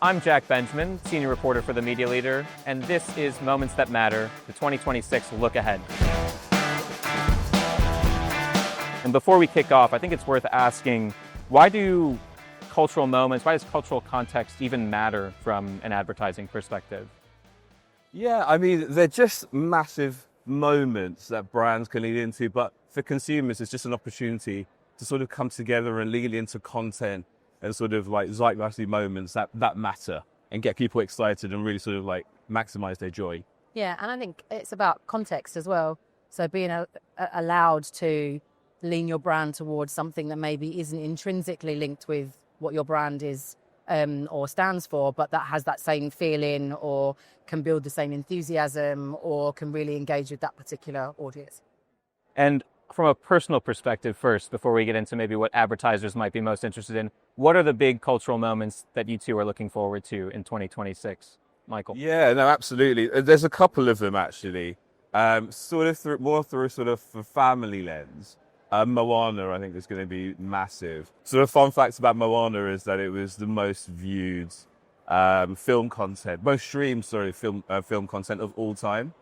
I'm Jack Benjamin, senior reporter for The Media Leader, and this is Moments That Matter, the 2026 Look Ahead. And before we kick off, I think it's worth asking, why does cultural context even matter from an advertising perspective? Yeah, I mean, they're just massive moments that brands can lean into, but for consumers, it's just an opportunity to sort of come together and lean into content and sort of like zeitgeisty moments that matter and get people excited and really sort of like maximize their joy. Yeah, and I think it's about context as well. So being allowed to lean your brand towards something that maybe isn't intrinsically linked with what your brand is or stands for, but that has that same feeling or can build the same enthusiasm or can really engage with that particular audience. And from a personal perspective first, before we get into maybe what advertisers might be most interested in, what are the big cultural moments that you two are looking forward to in 2026? Michael? Yeah, no, absolutely. There's a couple of them actually, through sort of a family lens. Moana, I think, is going to be massive. Sort of fun facts about Moana is that it was the most viewed film content of all time.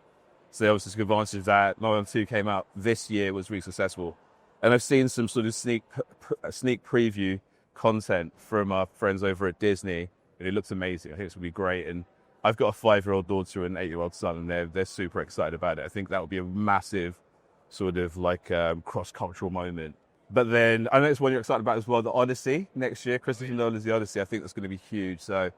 So they obviously took advantage of that. Moana 2 came out this year, was really successful. And I've seen some sort of sneak preview content from our friends over at Disney, and it looks amazing. I think it's going to be great. And I've got a 5-year-old daughter and an 8-year-old son, and they're super excited about it. I think that will be a massive sort of like cross-cultural moment. But then I know it's one you're excited about as well, the Odyssey next year, Christopher Nolan's The Odyssey. I think that's going to be huge. So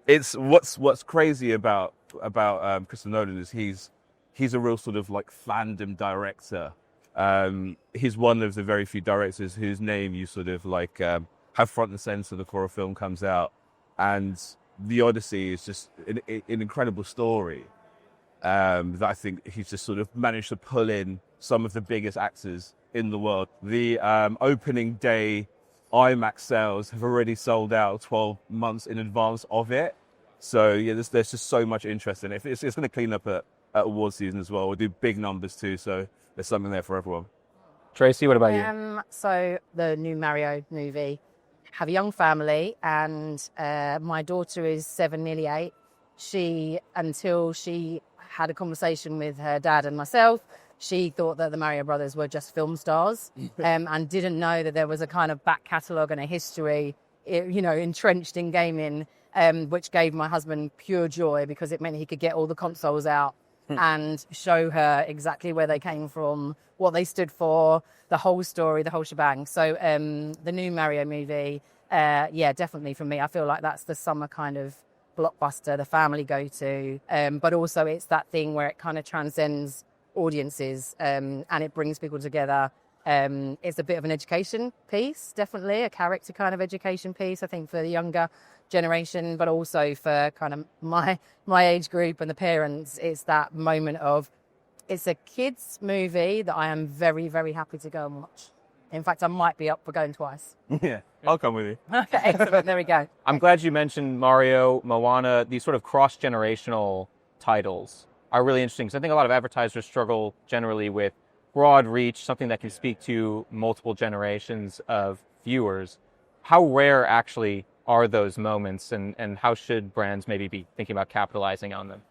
it's what's crazy about Christopher Nolan is he's a real sort of like fandom director. He's one of the very few directors whose name you sort of like have front and center before a film comes out. And The Odyssey is just an incredible story that I think he's just sort of managed to pull in some of the biggest actors in the world. The opening day IMAX sales have already sold out 12 months in advance of it. So yeah, there's just so much interest in it. It's going to clean up at award season as well. We'll do big numbers too, so there's something there for everyone. Tracy, what about you? So the new Mario movie. Have a young family, and my daughter is 7, nearly 8. Until she had a conversation with her dad and myself, she thought that the Mario brothers were just film stars and didn't know that there was a kind of back catalogue and a history, entrenched in gaming, which gave my husband pure joy because it meant he could get all the consoles out and show her exactly where they came from, what they stood for, the whole story, the whole shebang. So the new Mario movie, definitely for me, I feel like that's the summer kind of blockbuster, the family go-to, but also it's that thing where it kind of transcends audiences and it brings people together. It's a bit of an education piece, definitely, a character kind of education piece, I think, for the younger generation, but also for kind of my age group and the parents. It's that moment of, it's a kids movie that I am very, very happy to go and watch. In fact, I might be up for going twice. Yeah, I'll come with you. Okay, excellent. There we go. I'm glad you mentioned Mario, Moana, these sort of cross-generational titles are really interesting because I think a lot of advertisers struggle generally with broad reach, something that can speak to multiple generations of viewers. How rare actually are those moments, and how should brands maybe be thinking about capitalizing on them?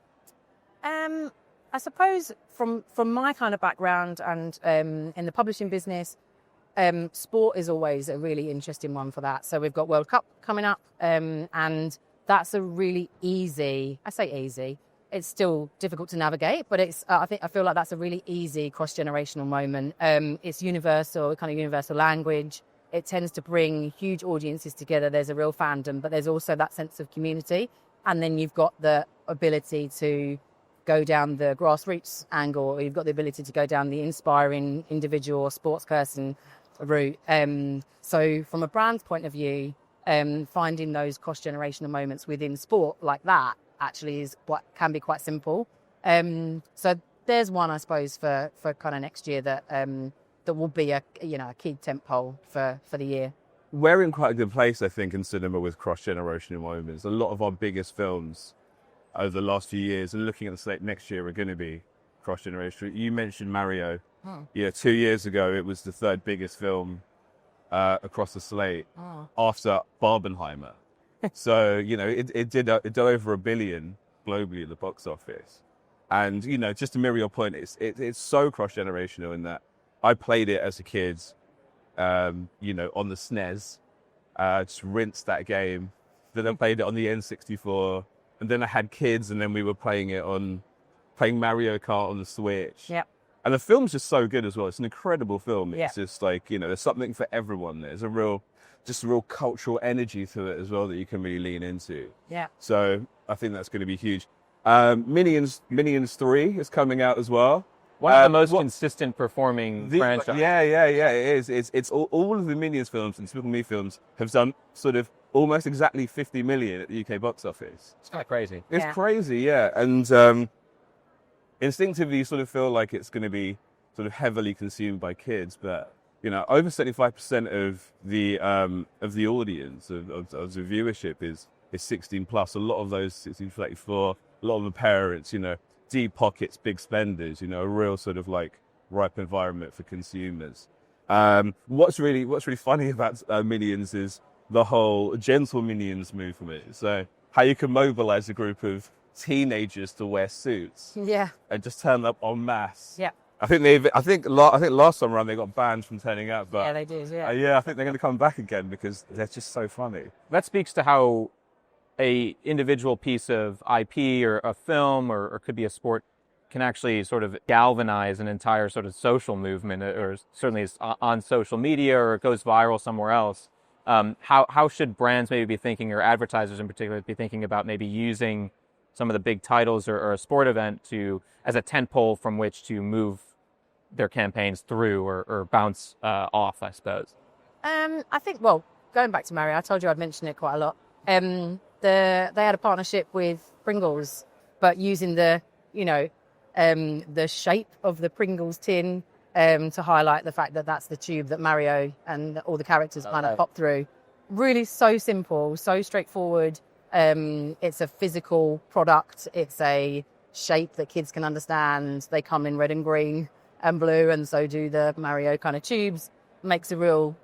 I suppose from my kind of background and in the publishing business, sport is always a really interesting one for that. So we've got World Cup coming up, and that's a really easy, I say easy, it's still difficult to navigate, but it's I feel like that's a really easy cross-generational moment. It's universal, kind of universal language. It tends to bring huge audiences together. There's a real fandom, but there's also that sense of community. And then you've got the ability to go down the grassroots angle, or you've got the ability to go down the inspiring individual or sports person route. So from a brand's point of view, finding those cross-generational moments within sport like that actually is what can be quite simple. So there's one, I suppose, for kind of next year that will be a key tentpole for the year. We're in quite a good place, I think, in cinema with cross-generational moments. A lot of our biggest films over the last few years, and looking at the slate next year, are going to be cross-generational. You mentioned Mario. Yeah, 2 years ago, it was the third biggest film across the slate after Barbenheimer. So, it did over 1 billion globally at the box office. And, just to mirror your point, it's so cross-generational in that I played it as a kid, on the SNES, just rinsed that game. Then I played it on the N64, and then I had kids, and then we were playing Mario Kart on the Switch. Yep. And the film's just so good as well. It's an incredible film. Yeah. It's just like, there's something for everyone. There's a real cultural energy to it as well that you can really lean into. Yeah. So I think that's going to be huge. Minions 3 is coming out as well. One of the most consistent performing franchises. Yeah, it is. It's all of the Minions films and Typical Me films have done sort of almost exactly 50 million at the UK box office. It's kind of crazy. It's crazy, yeah. And instinctively you sort of feel like it's going to be sort of heavily consumed by kids, but over 75% of the audience of the viewership is 16 plus. A lot of those 16 to 34, a lot of the parents, deep pockets, big spenders, a real sort of like ripe environment for consumers. What's really funny about Minions is the whole gentle Minions movement. So how you can mobilize a group of teenagers to wear suits, and just turn up en masse. Yeah. I think last time around they got banned from turning up, but Yeah, they did. Yeah. I think they're going to come back again because they're just so funny. That speaks to how a individual piece of IP or a film or could be a sport can actually sort of galvanize an entire sort of social movement, or certainly is on social media or it goes viral somewhere else. How should brands maybe be thinking, or advertisers in particular, be thinking about maybe using some of the big titles or a sport event as a tentpole from which to move their campaigns through or bounce off, I suppose? I think, going back to Mario, I told you I'd mention it quite a lot. They had a partnership with Pringles, but using the shape of the Pringles tin to highlight the fact that that's the tube that Mario and all the characters kind of pop through. Really so simple, so straightforward. It's a physical product. It's a shape that kids can understand. They come in red and green and blue, and so do the Mario kind of tubes. Makes a real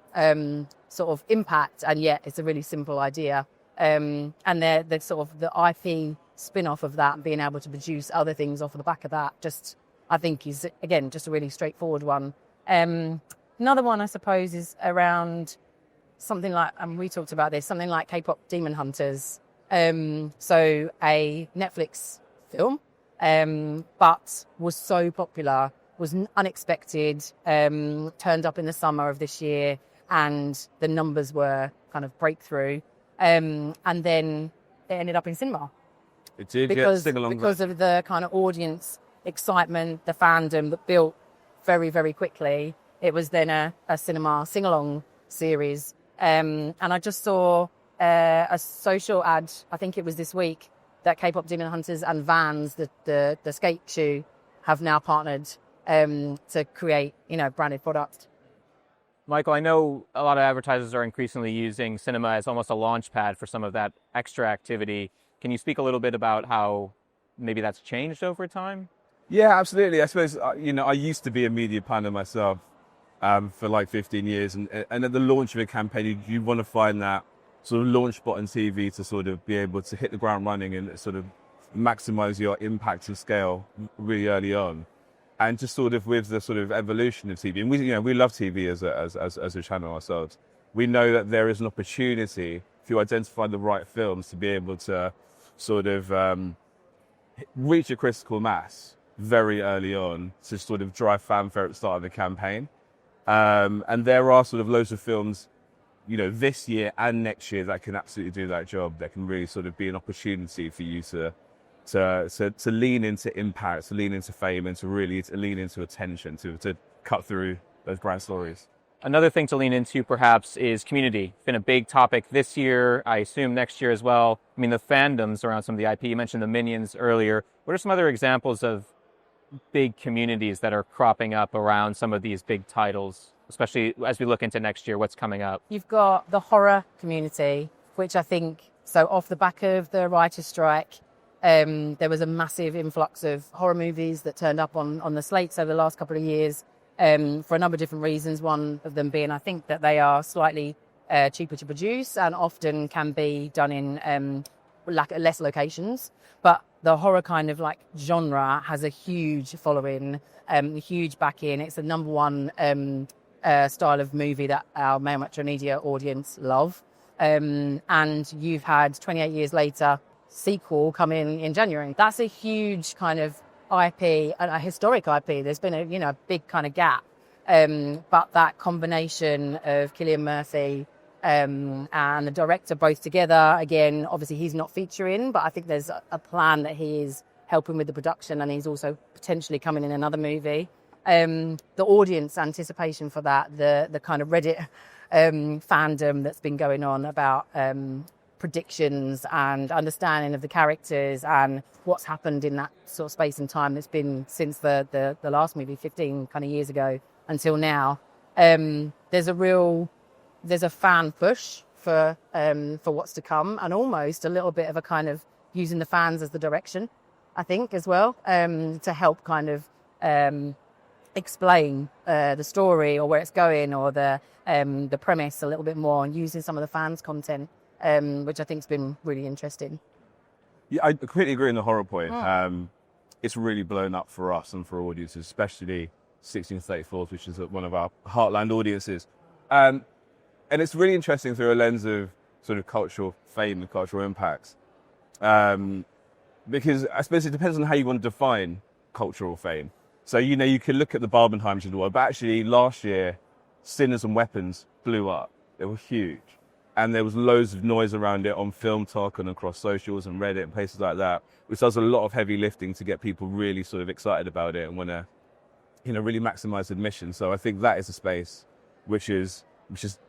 sort of impact, and yet it's a really simple idea. And the sort of the IP spin-off of that and being able to produce other things off of the back of that, I think is, again, just a really straightforward one. Another one, I suppose, is around something like, and we talked about this, something like K-pop Demon Hunters. So a Netflix film, but was so popular, was unexpected, turned up in the summer of this year, and the numbers were kind of breakthrough. And then it ended up in cinema. It did, because of the kind of audience excitement, the fandom that built very, very quickly. It was then a cinema sing-along series. And I just saw a social ad, I think it was this week, that K-pop Demon Hunters and Vans, the skate shoe, have now partnered to create, branded products. Michael, I know a lot of advertisers are increasingly using cinema as almost a launch pad for some of that extra activity. Can you speak a little bit about how maybe that's changed over time? Yeah, absolutely. I suppose, I used to be a media planner myself for like 15 years. And at the launch of a campaign, you want to find that sort of launch spot on TV to sort of be able to hit the ground running and sort of maximize your impact and scale really early on. And just sort of with the sort of evolution of TV, and we love TV as a channel ourselves. We know that there is an opportunity if you identify the right films to be able to sort of reach a critical mass very early on to sort of drive fanfare at the start of the campaign. And there are sort of loads of films, this year and next year that can absolutely do that job. That can really sort of be an opportunity for you to lean into impact, to lean into fame, and to lean into attention, to cut through those brand stories. Another thing to lean into, perhaps, is community. It's been a big topic this year, I assume next year as well. I mean, the fandoms around some of the IP. You mentioned the Minions earlier. What are some other examples of big communities that are cropping up around some of these big titles, especially as we look into next year? What's coming up? You've got the horror community, which I think, so off the back of the writer's strike, there was a massive influx of horror movies that turned up on the slates over the last couple of years for a number of different reasons. One of them being, I think, that they are slightly cheaper to produce and often can be done in less locations. But the horror kind of like genre has a huge following, huge backing. It's the number one style of movie that our male media audience love. And you've had 28 years later sequel come in January. That's a huge kind of IP, a historic IP. There's been a big kind of gap. But that combination of Cillian Murphy and the director both together, again, obviously he's not featuring, but I think there's a plan that he is helping with the production, and he's also potentially coming in another movie. The audience anticipation for that, the kind of Reddit fandom that's been going on about predictions and understanding of the characters and what's happened in that sort of space and time that's been since the last movie 15 kind of years ago until now. There's a fan push for what's to come, and almost a little bit of a kind of using the fans as the direction, I think, as well, to help kind of explain the story or where it's going or the premise a little bit more, and using some of the fans' content, which I think has been really interesting. Yeah, I completely agree on the horror point. It's really blown up for us and for audiences, especially 1634, which is one of our heartland audiences. And it's really interesting through a lens of sort of cultural fame and cultural impacts. Because I suppose it depends on how you want to define cultural fame. So, you can look at the Barbenheims of the world, but actually last year, Sinners and Weapons blew up. They were huge. And there was loads of noise around it on Film Talk and across socials and Reddit and places like that, which does a lot of heavy lifting to get people really sort of excited about it and want to, really maximize admission. So I think that is a space which is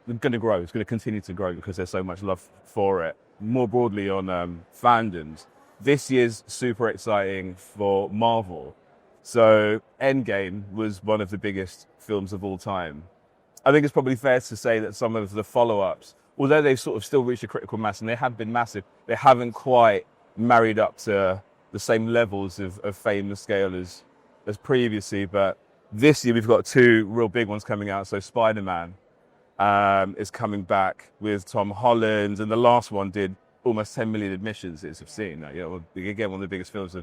going to grow. It's going to continue to grow because there's so much love for it. More broadly on fandoms, this year's super exciting for Marvel. So Endgame was one of the biggest films of all time. I think it's probably fair to say that some of the follow-ups, although they've sort of still reached a critical mass and they have been massive, they haven't quite married up to the same levels of fame and scale as previously. But this year we've got two real big ones coming out. So Spider-Man is coming back with Tom Holland, and the last one did almost 10 million admissions, as I've seen. Again, one of the biggest films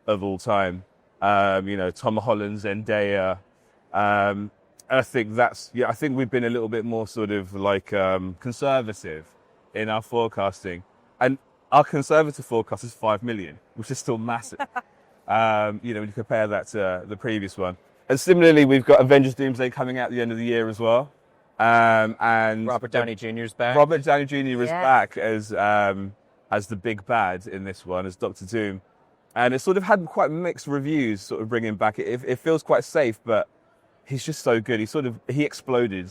of all time. Tom Holland, Zendaya. And I think I think we've been a little bit more sort of like conservative in our forecasting. And our conservative forecast is 5 million, which is still massive. When you compare that to the previous one. And similarly, we've got Avengers Doomsday coming out at the end of the year as well. And Robert Downey Jr. is back. Robert Downey Jr. is back as the big bad in this one, as Dr. Doom. And it sort of had quite mixed reviews, sort of bringing back. It feels quite safe, but he's just so good. He exploded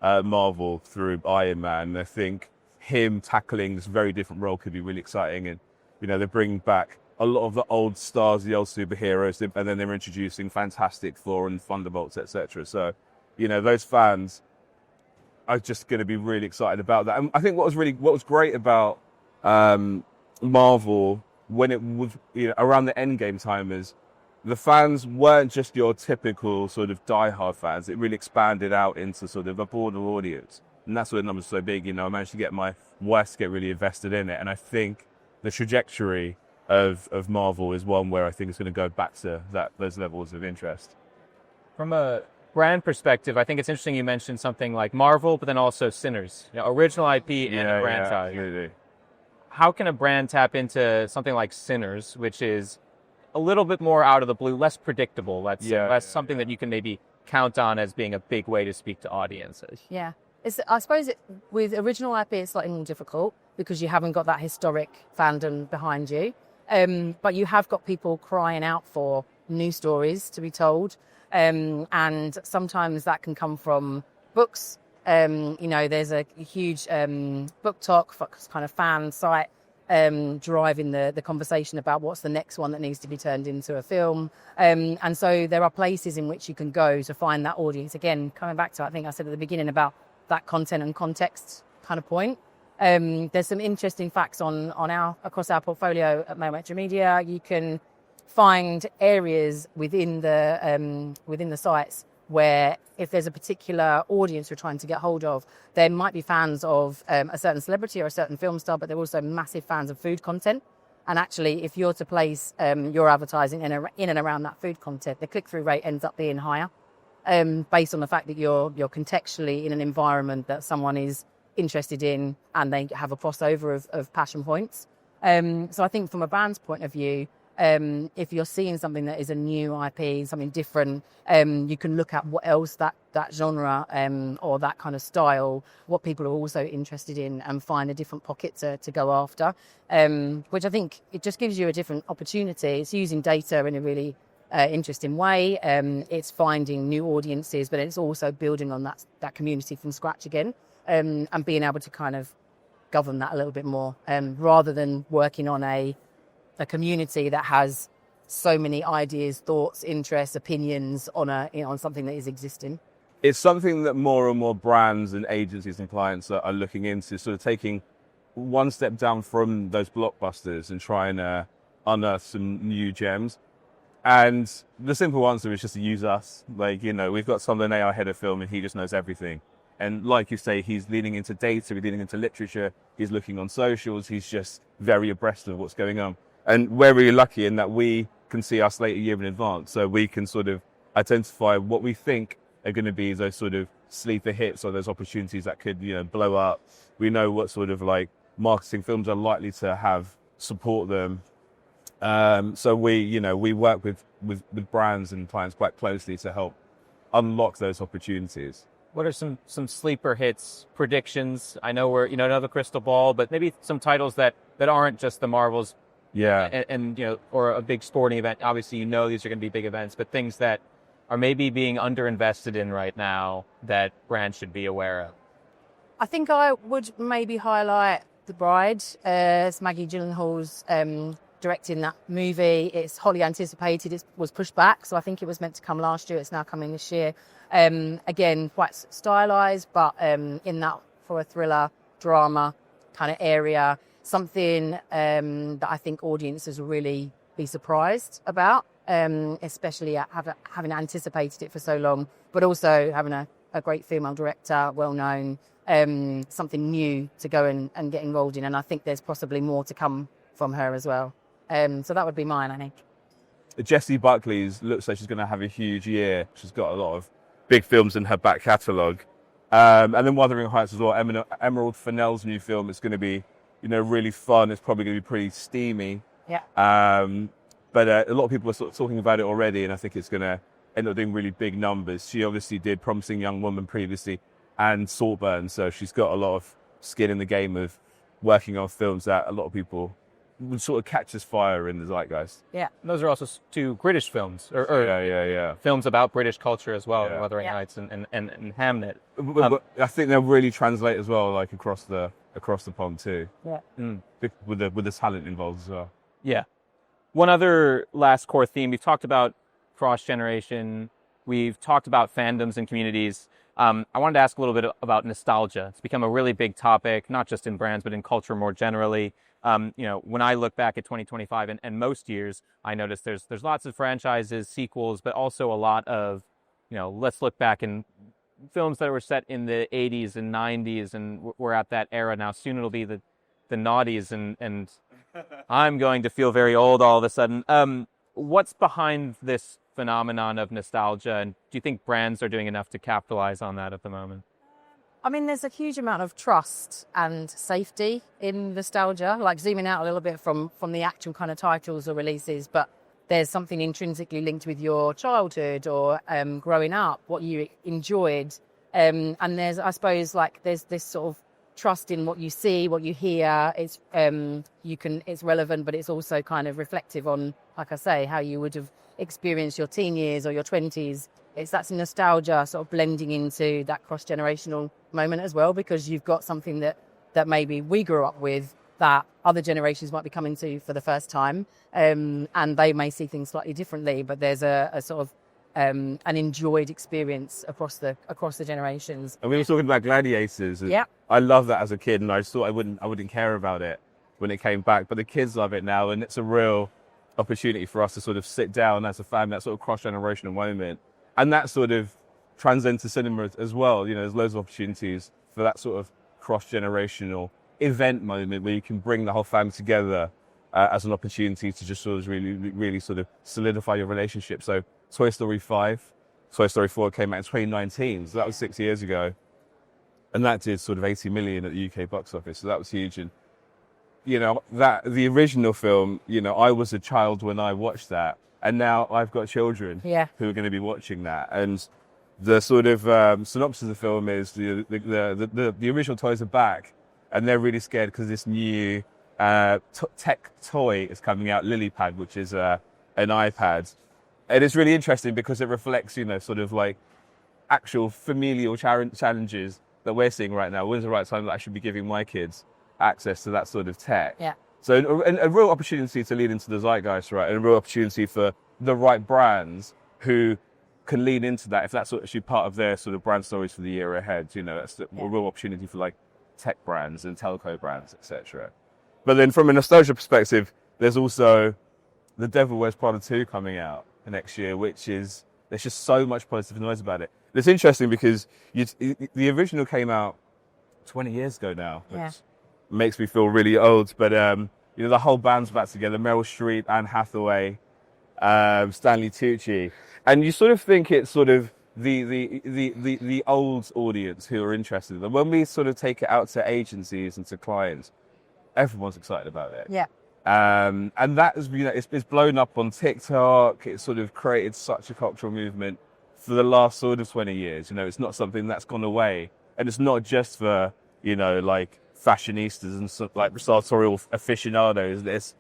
Marvel through Iron Man. And I think him tackling this very different role could be really exciting. And, they're bringing back a lot of the old stars, the old superheroes, and then they're introducing Fantastic Four and Thunderbolts, etc. So, those fans are just going to be really excited about that. And I think what was great about Marvel when it was around the Endgame time is the fans weren't just your typical sort of diehard fans. It really expanded out into sort of a broader audience, and that's why the numbers are so big. I managed to get my wife to get really invested in it, and I think the trajectory of Marvel is one where I think it's going to go back to those levels of interest. From a brand perspective, I think it's interesting you mentioned something like Marvel, but then also Sinners, original IP and a brand tie. Absolutely. How can a brand tap into something like Sinners, which is a little bit more out of the blue, less predictable, less something that you can maybe count on as being a big way to speak to audiences? Yeah. I suppose with original IP, it's slightly more difficult because you haven't got that historic fandom behind you. But you have got people crying out for new stories to be told. And sometimes that can come from books. There's a huge book talk kind of fan site driving the conversation about what's the next one that needs to be turned into a film. And so there are places in which you can go to find that audience. Again, coming back to, I think I said at the beginning about that content and context kind of point. There's some interesting facts across our portfolio at Male Media. You can find areas within the sites where if there's a particular audience you're trying to get hold of, they might be fans of a certain celebrity or a certain film star, but they're also massive fans of food content. And actually, if you're to place your advertising in and around that food content, the click-through rate ends up being higher, based on the fact that you're contextually in an environment that someone is interested in, and they have a crossover of passion points. So I think from a brand's point of view, if you're seeing something that is a new IP, something different, you can look at what else that genre or that kind of style, what people are also interested in, and find a different pocket to go after, which I think it just gives you a different opportunity. It's using data in a really interesting way. It's finding new audiences, but it's also building on that community from scratch again, and being able to kind of govern that a little bit more, rather than working on a community that has so many ideas, thoughts, interests, opinions on something that is existing. It's something that more and more brands and agencies and clients are looking into, sort of taking one step down from those blockbusters and trying to unearth some new gems. And the simple answer is just to use us. Like, we've got Solomon AI head of film, and he just knows everything. And like you say, he's leaning into data, he's leaning into literature, he's looking on socials, he's just very abreast of what's going on. And we're really lucky in that we can see our slate a year in advance, so we can sort of identify what we think are going to be those sort of sleeper hits or those opportunities that could, blow up. We know what sort of like marketing films are likely to support them. So we work with brands and clients quite closely to help unlock those opportunities. What are some sleeper hits, predictions? I know we're, another crystal ball, but maybe some titles that aren't just the Marvels. Yeah. And or a big sporting event. Obviously, these are going to be big events, but things that are maybe being underinvested in right now that brands should be aware of. I think I would maybe highlight The Bride. It's Maggie Gyllenhaal's directing that movie. It's hotly anticipated. It was pushed back, so I think it was meant to come last year. It's now coming this year. Again, quite stylized, but in that for a thriller, drama kind of area. Something that I think audiences will really be surprised about, especially having anticipated it for so long, but also having a great female director, well-known, something new to go and get involved in. And I think there's possibly more to come from her as well. So that would be mine, I think. Jessie Buckley looks like she's going to have a huge year. She's got a lot of big films in her back catalogue. And then Wuthering Heights as well. Emerald Fennell's new film is going to be really fun. It's probably going to be pretty steamy. Yeah. But a lot of people are sort of talking about it already, and I think it's going to end up doing really big numbers. She obviously did Promising Young Woman previously and Saltburn, so she's got a lot of skin in the game of working on films that a lot of people would sort of catch as fire in the zeitgeist. Yeah, and those are also two British films, or yeah. films about British culture as well, Yeah. Wuthering Heights and Hamnet. But I think they'll really translate as well, like across the pond too. Yeah. With the talent involved as well. Yeah. One other last core theme, we've talked about cross-generation, we've talked about fandoms and communities. I wanted to ask a little bit about nostalgia. It's become a really big topic, not just in brands, but in culture more generally. When I look back at 2025 and most years, I notice there's lots of franchises, sequels, but also a lot of, let's look back in films that were set in the 80s and 90s, and we're at that era now. Soon it'll be the noughties, and I'm going to feel very old all of a sudden. What's behind this phenomenon of nostalgia, and do you think brands are doing enough to capitalize on that at the moment? I mean, there's a huge amount of trust and safety in nostalgia, like zooming out a little bit from the actual kind of titles or releases, but there's something intrinsically linked with your childhood or growing up, what you enjoyed. And there's, I suppose, there's this sort of trust in what you see, what you hear. It's relevant, but it's also kind of reflective on, like I say, how you would have experienced your teen years or your 20s. That's nostalgia sort of blending into that cross-generational moment as well, because you've got something that maybe we grew up with that other generations might be coming to for the first time, and they may see things slightly differently, but there's a sort of an enjoyed experience across the generations. And we were talking about Gladiators. Yeah. I love that as a kid, and I just thought I wouldn't care about it when it came back, but the kids love it now, and it's a real opportunity for us to sort of sit down as a family, that sort of cross-generational moment. And that sort of transcend to cinema as well. You know, there's loads of opportunities for that sort of cross-generational event moment where you can bring the whole family together as an opportunity to just sort of really sort of solidify your relationship. So Toy Story 5, Toy Story 4 came out in 2019, so that was 6 years ago. And that did sort of 80 million at the UK box office, so that was huge. And, you know, that the original film, you know, I was a child when I watched that, and now I've got children who are going to be watching that. And the sort of synopsis of the film is the original toys are back, and they're really scared because this new tech toy is coming out, LilyPad, which is an iPad. And it's really interesting because it reflects, you know, sort of like actual familial challenges that we're seeing right now. When's the right time that I should be giving my kids access to that sort of tech? Yeah. So a real opportunity to lead into the zeitgeist, right? And a real opportunity for the right brands who can lean into that if that's actually part of their sort of brand stories for the year ahead. You know, that's a real opportunity for like tech brands and telco brands, etc. But then from a nostalgia perspective, there's also The Devil Wears Prada 2 coming out next year, which is, there's just so much positive noise about it. It's interesting because the original came out 20 years ago now, which makes me feel really old. But you know, the whole band's back together: Meryl Streep, Anne Hathaway, Stanley Tucci, and you sort of think it's sort of the old audience who are interested. And when we sort of take it out to agencies and to clients, everyone's excited about it. Yeah. And that is, you know, it's blown up on TikTok. It's sort of created such a cultural movement for the last sort of 20 years. You know, it's not something that's gone away, and it's not just for, you know, like fashionistas and so, like sartorial aficionados. There's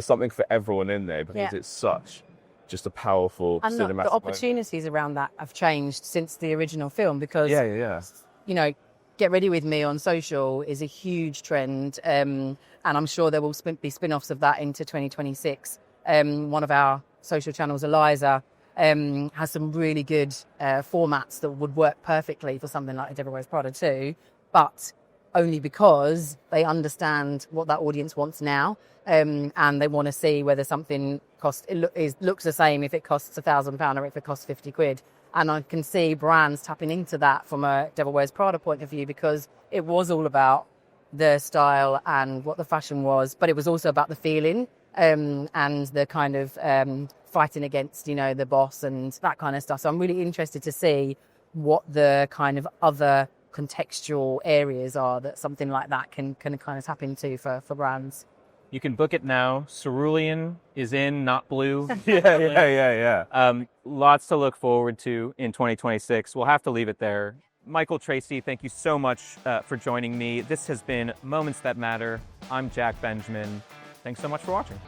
something for everyone in there because it's such just a powerful and cinematic the opportunities around that have changed since the original film because you know, Get Ready With Me on social is a huge trend, and I'm sure there will be spin-offs of that into 2026. One of our social channels, Eliza, has some really good formats that would work perfectly for something like A Devil Wears Prada 2, but only because they understand what that audience wants now, and they want to see whether something looks the same if it costs £1,000 or if it costs 50 quid. And I can see brands tapping into that from a Devil Wears Prada point of view, because it was all about the style and what the fashion was, but it was also about the feeling and the kind of fighting against, you know, the boss and that kind of stuff. So I'm really interested to see what the kind of other contextual areas are that something like that can kind of tap into for brands. You can book it now. Cerulean is in, not blue. yeah. Lots to look forward to in 2026. We'll have to leave it there. Michael, Tracy, thank you so much for joining me. This has been Moments That Matter. I'm Jack Benjamin. Thanks so much for watching.